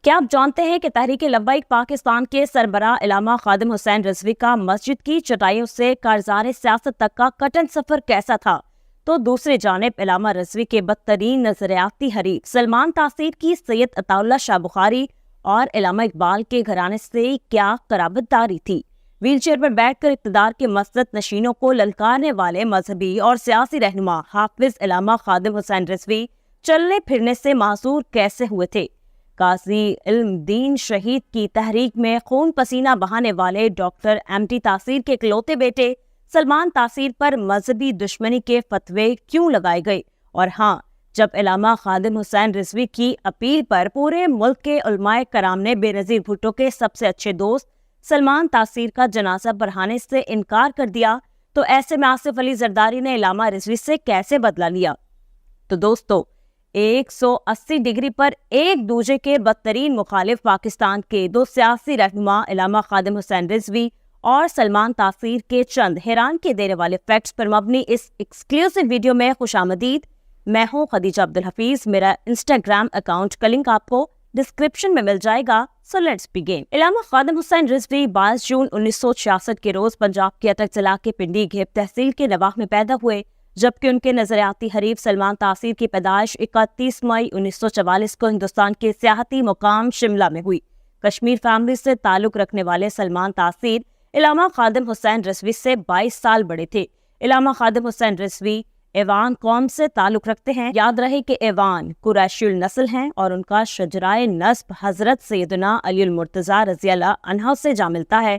کیا آپ جانتے ہیں کہ تحریک لبیک پاکستان کے سربراہ علامہ خادم حسین رضوی کا مسجد کی چٹائیوں سے کارزار سیاست تک کا کٹن سفر کیسا تھا؟ تو دوسری جانب علامہ رضوی کے بدترین نظریاتی حریف سلمان تاثیر کی سید عطا اللہ شاہ بخاری اور علامہ اقبال کے گھرانے سے کیا قرابت داری تھی؟ ویل چیئر پر بیٹھ کر اقتدار کے مسلط نشینوں کو للکارنے والے مذہبی اور سیاسی رہنما حافظ علامہ خادم حسین رضوی چلنے پھرنے سے معذور کیسے ہوئے تھے؟ قاضی علم دین شہید کی تحریک میں خون پسینہ بہانے والے ڈاکٹر ایم ٹی تاثیر کے اکلوتے بیٹے سلمان تاثیر پر مذہبی دشمنی کے فتوے کیوں لگائے گئے؟ اور ہاں، جب علامہ خادم حسین رضوی کی اپیل پر پورے ملک کے علماء کرام نے بے نظیر بھٹو کے سب سے اچھے دوست سلمان تاثیر کا جنازہ پڑھانے سے انکار کر دیا، تو ایسے میں آصف علی زرداری نے علامہ رضوی سے کیسے بدلہ لیا؟ تو دوستو، 180 ڈگری پر ایک دوسرے کے بدترین مخالف پاکستان کے دو سیاسی رہنما علامہ خادم حسین رضوی اور سلمان تاثیر کے چند حیران کے دینے والے فیکٹس پر مبنی اس ایکسکلوسیو ویڈیو میں خوش آمدید۔ میں ہوں خدیجہ عبدالحفیظ۔ میرا انسٹاگرام اکاؤنٹ کا لنک آپ کو ڈسکرپشن میں مل جائے گا۔ So let's begin. علامہ خادم حسین رضوی 22 جون 1966 کے روز پنجاب کے اٹک ضلع کے پنڈی گھیب تحصیل کے نواح میں پیدا ہوئے، جبکہ ان کے نظریاتی حریف سلمان تاثیر کی پیدائش 31 مئی 1944 کو ہندوستان کے سیاحتی مقام شملہ میں ہوئی۔ کشمیر فیملی سے تعلق رکھنے والے سلمان تاثیر علامہ خادم حسین رضوی سے 22 سال بڑے تھے۔ علامہ خادم حسین رضوی ایوان قوم سے تعلق رکھتے ہیں۔ یاد رہے کہ ایوان قریشی النسل ہیں اور ان کا شجرائے نسب حضرت سیدنا علی المرتضیٰ رضی اللہ عنہ سے جا ملتا ہے۔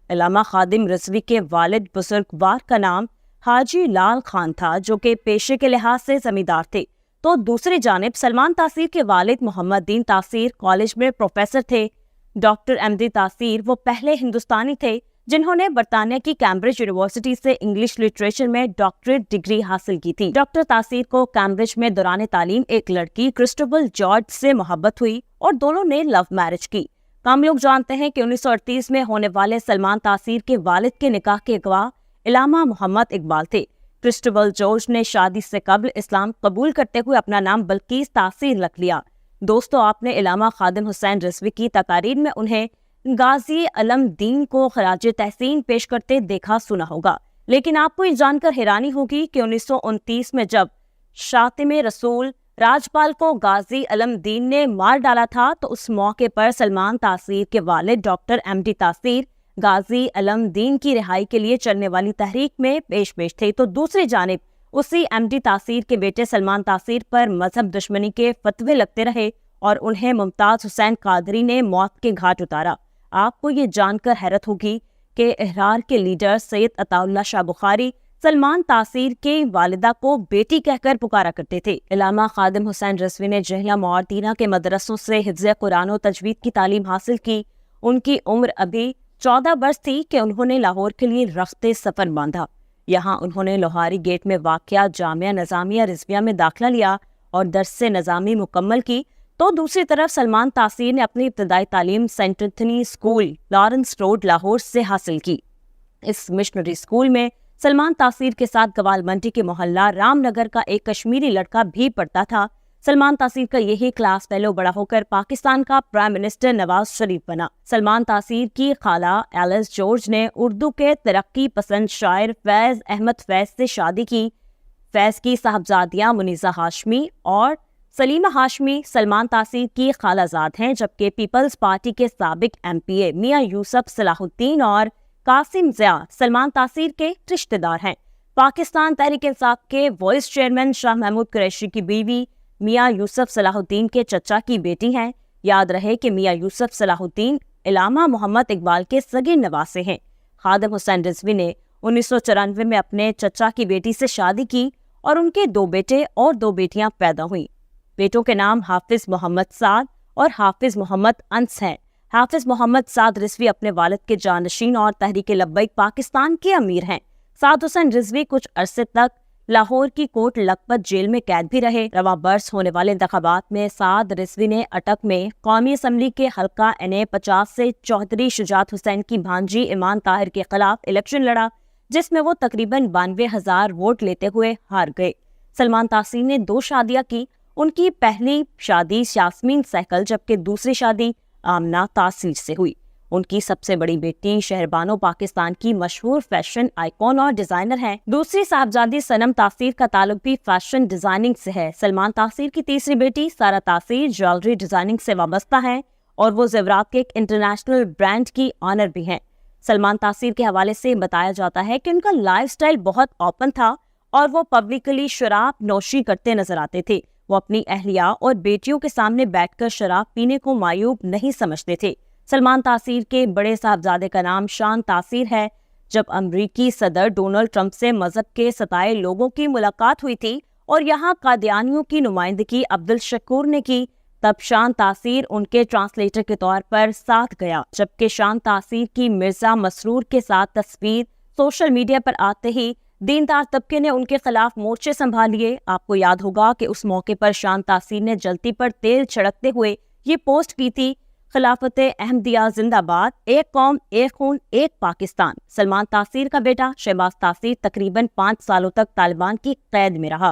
علامہ خادم رضوی کے والد بزرگوار کا نام حاجی لال خان تھا، جو کہ پیشے کے لحاظ سے زمیندار تھے، تو دوسری جانب سلمان تاثیر کے والد محمد دین تاثیر کالج میں پروفیسر تھے۔ ڈاکٹر ایم ڈی تاثیر وہ پہلے ہندوستانی تھے جنہوں نے برطانیہ کی کیمبرج یونیورسٹی سے انگلش لٹریچر میں ڈاکٹریٹ ڈگری حاصل کی تھی۔ ڈاکٹر تاثیر کو کیمبرج میں دوران تعلیم ایک لڑکی کرسٹوبل جارج سے محبت ہوئی اور دونوں نے لو میرج کی۔ ہم لوگ جانتے ہیں کہ 1938 میں ہونے والے سلمان تاثیر کے والد کے نکاح کے گواہ علامہ محمد اقبال تھے۔ کرسٹوبل جارج نے شادی سے قبل اسلام قبول کرتے ہوئے اپنا نام بلقیس تاثیر رکھ لیا۔ دوستو، آپ نے علامہ خادم حسین رضوی کی تقاریر میں انہیں غازی علم دین کو خراج تحسین پیش کرتے دیکھا سنا ہوگا، لیکن آپ کو یہ جان کر حیرانی ہوگی کہ 1929 میں جب شاطم رسول راجپال کو غازی علم دین نے مار ڈالا تھا، تو اس موقع پر سلمان تاثیر کے والد ڈاکٹر ایم ڈی تاثیر غازی علم دین کی رہائی کے لیے چلنے والی تحریک میں پیش تھے، تو دوسری جانب اسی ایم ڈی تاثیر کے بیٹے سلمان تاثیر پر مذہب دشمنی کے فتوے لگتے رہے اور انہیں ممتاز حسین قادری نے موت کے گھاٹ اتارا۔ آپ کو یہ جان کر حیرت ہوگی کہ احرار کے لیڈر سید عطا اللہ شاہ بخاری سلمان تاثیر کے والدہ کو بیٹی کہہ کر پکارا کرتے تھے۔ علامہ خادم حسین رضوی نے جہلم اور دینا کے مدرسوں سے حفظ قرآن و تجوید کی تعلیم حاصل کی۔ ان کی عمر ابھی 14 برس تھی کہ انہوں نے لاہور کے لیے رخت سفر باندھا۔ یہاں انہوں نے لوہاری گیٹ میں واقع جامعہ نظامیہ رضویہ میں داخلہ لیا اور درس نظامی مکمل کی، تو دوسری طرف سلمان تاثیر نے اپنی ابتدائی تعلیم Saint Anthony school Lawrence road Lahore سے حاصل کی۔ اس مشنری اسکول میں سلمان تاثیر کے ساتھ گوال منڈی کے محلہ رام نگر کا ایک کشمیری لڑکا بھی پڑھتا تھا۔ سلمان تاثیر کا یہی کلاس فیلو بڑا ہو کر پاکستان کا پرائم منسٹر نواز شریف بنا۔ سلمان تاثیر کی خالہ ایلس جارج نے اردو کے ترقی پسند شاعر فیض احمد فیض سے شادی کی۔ فیض کی صاحبزادیاں منیزہ ہاشمی اور سلیمہ ہاشمی سلمان تاثیر کی خالہ زاد ہیں، جبکہ پیپلز پارٹی کے سابق ایم پی اے میاں یوسف صلاح الدین اور قاسم ضیاء سلمان تاثیر کے رشتہ دار ہیں۔ پاکستان تحریک انصاف کے وائس چیئرمین شاہ محمود قریشی کی بیوی میاں یوسف صلاح الدین کے چچا کی بیٹی ہیں۔ یاد رہے کہ میاں یوسف صلاح الدین علامہ محمد اقبال کے سگے نواسے ہیں۔ خادم حسین رضوی نے 1994 میں اپنے چچا کی بیٹی سے شادی کی اور ان کے 2 بیٹے اور 2 بیٹیاں پیدا ہوئیں۔ بیٹوں کے نام حافظ محمد سعد اور حافظ محمد انس ہیں۔ حافظ محمد سعد رضوی اپنے والد کے جانشین اور تحریک لبیک پاکستان کے امیر ہیں۔ سعد حسین رضوی کچھ عرصے تک لاہور کی کوٹ لکھپت جیل میں قید بھی رہے۔ رواں برس ہونے والے انتخابات میں سعد رضوی نے اٹک میں قومی اسمبلی کے حلقہ NA-50 سے چودھری شجاعت حسین کی بھانجی ایمان طاہر کے خلاف الیکشن لڑا، جس میں وہ تقریباً 92,000 ووٹ لیتے ہوئے ہار گئے۔ سلمان تاثیر نے 2 شادیاں کی ان کی پہلی شادی یاسمین سہگل جبکہ دوسری شادی آمنہ تاثیر سے ہوئی۔ ان کی سب سے بڑی بیٹی شہربانو پاکستان کی مشہور فیشن آئیکن اور ڈیزائنر ہیں۔ دوسری صاحبزادی صنم تاثیر کا تعلق بھی فیشن ڈیزائننگ سے ہے۔ سلمان تاثیر کی تیسری بیٹی سارہ تاثیر جیولری ڈیزائننگ سے وابستہ ہیں اور وہ زیورات کے ایک انٹرنیشنل برانڈ کی آنر بھی ہیں۔ سلمان تاثیر کے حوالے سے بتایا جاتا ہے کہ ان کا لائف سٹائل بہت اوپن تھا اور وہ پبلکلی شراب نوشی کرتے نظر آتے تھے۔ وہ اپنی اہلیہ اور بیٹیوں کے سامنے بیٹھ کر شراب پینے کو معیوب نہیں سمجھتے تھے۔ سلمان تاثیر کے بڑے صاحبزادے کا نام شان تاثیر ہے۔ جب امریکی صدر ڈونلڈ ٹرمپ سے مذہب کے ستائے لوگوں کی ملاقات ہوئی تھی اور یہاں قادیانیوں کی نمائندگی عبدالشکور نے کی، تب شان تاثیر ان کے ٹرانسلیٹر کے طور پر ساتھ گیا۔ جبکہ شان تاثیر کی مرزا مسرور کے ساتھ تصویر سوشل میڈیا پر آتے ہی دیندار طبقے نے ان کے خلاف مورچے سنبھال لیے۔ آپ کو یاد ہوگا کہ اس موقع پر شان تاثیر نے جلتی پر تیل چھڑکتے ہوئے یہ پوسٹ کی تھی: خلافت احمدیہ زندہ باد، ایک قوم، ایک خون، ایک پاکستان۔ سلمان تاثیر کا بیٹا شہباز تاثیر تقریباً 5 سالوں تک طالبان کی قید میں رہا۔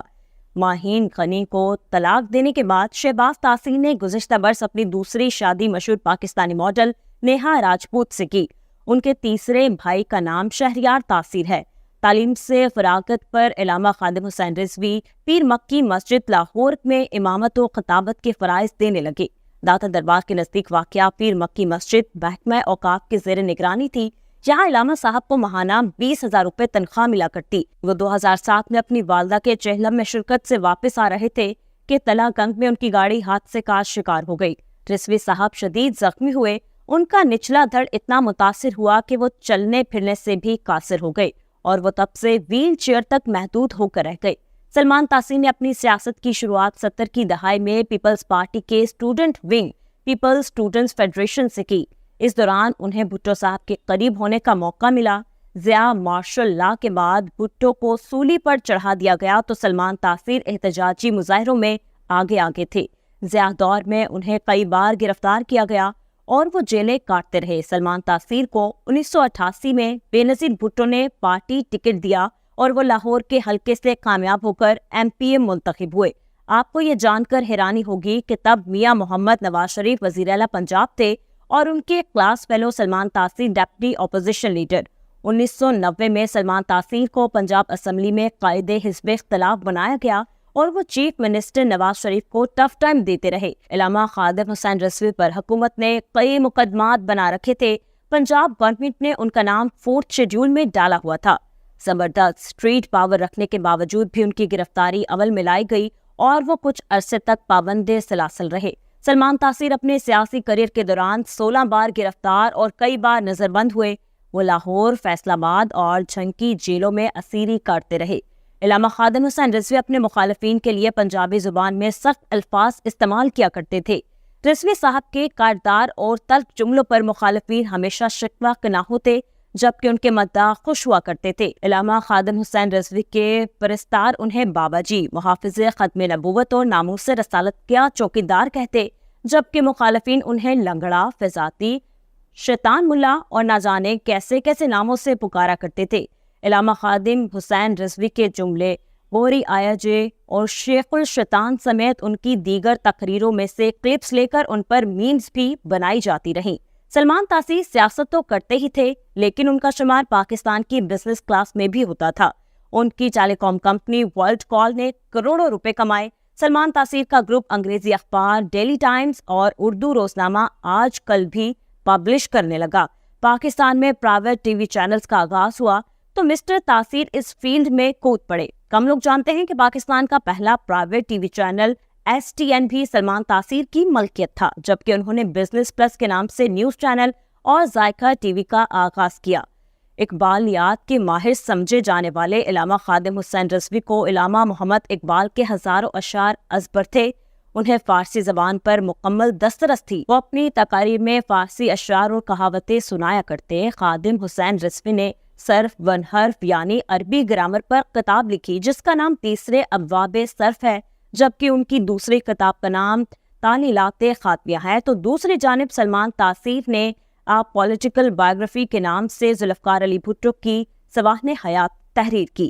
ماہین غنی کو طلاق دینے کے بعد شہباز تاثیر نے گزشتہ برس اپنی دوسری شادی مشہور پاکستانی ماڈل نیہا راجپوت سے کی۔ ان کے تیسرے بھائی کا نام شہریار تاثیر ہے۔ تعلیم سے فراغت پر علامہ خادم حسین رضوی پیر مکی مسجد لاہور میں امامت و خطابت کے فرائض دینے لگے۔ داتا دربار کے نزدیک واقع پیر مکی مسجد محکمہ اوقاف کے زیر نگرانی تھی۔ یہاں علامہ صاحب کو ماہانہ 20,000 روپے تنخواہ ملا کرتی۔ وہ 2007 میں اپنی والدہ کے چہلم میں شرکت سے واپس آ رہے تھے کہ تلا گنگ میں ان کی گاڑی حادثے کا شکار ہو گئی۔ رضوی صاحب شدید زخمی ہوئے۔ ان کا نچلا دھڑ اتنا متاثر ہوا کہ وہ چلنے پھرنے سے بھی قاصر ہو گئے اور وہ تب سے ویل چیئر تک محدود ہو کر رہ گئے۔ سلمان تاثیر نے اپنی سیاست کی شروعات 70 کی دہائی میں پیپلز پارٹی کے student wing Peoples Students Federation سے کی۔ اس دوران انہیں بھٹو صاحب کے قریب ہونے کا موقع ملا۔ ضیاء مارشل لا کے بعد بھٹو کو سولی پر چڑھا دیا گیا تو سلمان تاثیر احتجاجی مظاہروں میں آگے تھے۔ ضیاء دور میں انہیں کئی بار گرفتار کیا گیا اور وہ جیلیں کاٹتے رہے۔ سلمان تاثیر کو 1988 میں بے نظیر بھٹو نے پارٹی ٹکٹ دیا اور وہ لاہور کے حلقے سے کامیاب ہو کر MP منتخب ہوئے۔ آپ کو یہ جان کر حیرانی ہوگی کہ تب میاں محمد نواز شریف وزیر اعلیٰ پنجاب تھے اور ان کے کلاس فیلو سلمان تاثیر ڈیپٹی اپوزیشن لیڈر۔ 1990 میں سلمان تاثیر کو پنجاب اسمبلی میں قائد حزب اختلاف بنایا گیا اور وہ چیف منسٹر نواز شریف کو ٹف ٹائم دیتے رہے۔ علامہ خادم حسین رضوی پر حکومت نے کئی مقدمات بنا رکھے تھے۔ پنجاب گورنمنٹ نے ان کا نام 4تھ شیڈول میں ڈالا ہوا تھا۔ زبردست اسٹریٹ پاور رکھنے کے باوجود بھی ان کی گرفتاری عمل میں لائی گئی اور وہ کچھ عرصے تک پابند سلاسل رہے۔ سلمان تاثیر اپنے سیاسی کریئر کے دوران 16 بار گرفتار اور کئی بار نظر بند ہوئے۔ وہ لاہور، فیصل آباد اور جھنکی جیلوں میں اسیری کاٹتے رہے۔ علامہ خادم حسین رضوی اپنے مخالفین کے لیے پنجابی زبان میں سخت الفاظ استعمال کیا کرتے تھے۔ رضوی صاحب کے کاردار اور تلخ جملوں پر مخالفین ہمیشہ شکوہ کناہ ہوتے جبکہ ان کے مداح خوش ہوا کرتے تھے۔ علامہ خادم حسین رضوی کے پرستار انہیں بابا جی، محافظ ختم نبوت اور ناموس رسالت کا چوکیدار کہتے، جبکہ مخالفین انہیں لنگڑا، فضاتی، شیطان ملا اور نہ جانے کیسے کیسے ناموں سے پکارا کرتے تھے۔ علامہ خادم حسین رضوی کے جملے گوری آیا جے اور شیخ الشیطان سمیت ان کی دیگر تقریروں میں سے کلپس لے کر ان پر میمز بھی بنائی جاتی رہیں۔ سلمان تاثیر سیاست تو کرتے ہی تھے لیکن ان کا شمار پاکستان کی بزنس کلاس میں بھی ہوتا تھا۔ ان کی ٹیلی کام کمپنی ورلڈ کال نے کروڑوں روپے کمائے۔ سلمان تاثیر کا گروپ انگریزی اخبار ڈیلی ٹائمز اور اردو روزنامہ آج کل بھی پبلش کرنے لگا۔ پاکستان میں پرائیویٹ ٹی وی چینلز کا آغاز ہوا تو مسٹر تاثیر اس فیلڈ میں کود پڑے۔ کم لوگ جانتے ہیں کہ پاکستان کا پہلا private T V channel STN بھی سلمان تاثیر کی ملکیت تھا، جبکہ انہوں نے بزنس پلس کے نام سے نیوز چینل اور ذائقہ ٹی وی کا آغاز کیا۔ اقبالیات کے ماہر سمجھے جانے والے علامہ خادم حسین رضوی کو علامہ محمد اقبال کے ہزاروں اشعار ازبر تھے۔ انہیں فارسی زبان پر مکمل دسترس تھی۔ وہ اپنی تقاریر میں فارسی اشعار اور کہاوتیں سنایا کرتے۔ خادم حسین رضوی نے صرف ون حرف یعنی عربی گرامر پر کتاب لکھی جس کا نام تیسرے ابواب صرف ہے، جبکہ ان کی دوسری کتاب کا نام تعلیلات خاتمیہ ہے۔ تو دوسری جانب سلمان تاثیر نے پولیٹیکل بایوگرافی کے نام سے ذوالفقار علی بھٹو کی سوانح حیات تحریر کی۔